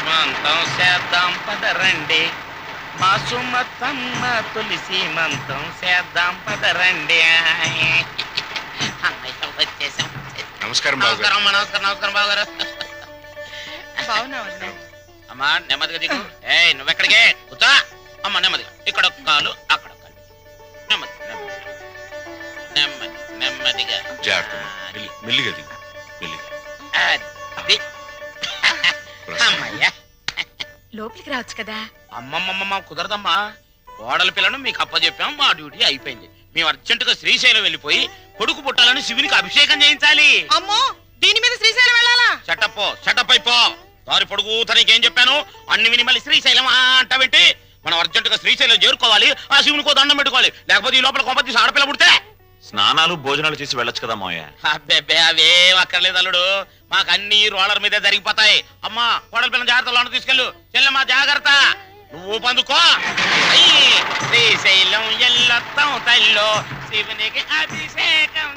సీమంతం చేద్దాం పదరండి, మా సుమతమ్మ తొలి సీమంతం చేద్దాం పదరండి. వచ్చేసాం. నమస్కారం నమస్కారం అమ్మా, నమస్కారం నమస్కారం బావగారు. అమ్మా నెమ్మదిగా దిగు. ఏయ్ నువ్వెక్కడికే కూర్చో. అమ్మ నెమ్మదిగా, ఇక్కడ ఒక కాలు అక్కడ ఒక కాలు, నెమ్మది నెమ్మది నెమ్మదిగా. మెల్లిగా దిగు, మెల్లిగా. అది. అమ్మయ్యా, లోపలికి రావచ్చు కదా. అమ్మమ్మమ్మ కుదరదమ్మా, కోడల పిల్లను మీకు అప్పచెప్పాం, మా డ్యూటీ అయిపోయింది. మేము అర్జెంటుగా శ్రీశైలం వెళ్ళిపోయి కొడుకు పుట్టాలని శివునికి అభిషేకం చేయించాలి. అమ్మో, దీని మీద శ్రీశైలం వెళ్ళాలా? షటప్ అయిపో. దారి పొడుగు తనకేం చెప్పాను అన్ని విని మళ్ళీ శ్రీశైలం అంటావేంటి? మనం అర్జెంటుగా శ్రీశైలం చేరుకోవాలి, ఆ శివునికో దండం పెట్టుకోవాలి, లేకపోతే ఈ లోపల కొంప తీసి ఆడపిల్ల పుడితే స్నానాలు భోజనాలు చేసి వెళ్ళొచ్చు కదా మావయ్య. అబ్బే అవేం అక్కర్లేదు అల్లుడు, మాకు అన్ని రోలర్ మీదే జరిగిపోతాయి. అమ్మా కోడల పిల్లల జాగ్రత్తలో తీసుకెళ్ళు. చెల్లెమ్మా జాగ్రత్త, నువ్వు పందుకో. శ్రీశైలం ఎల్లొత్తం తల్లో శివునికి అభిషేకం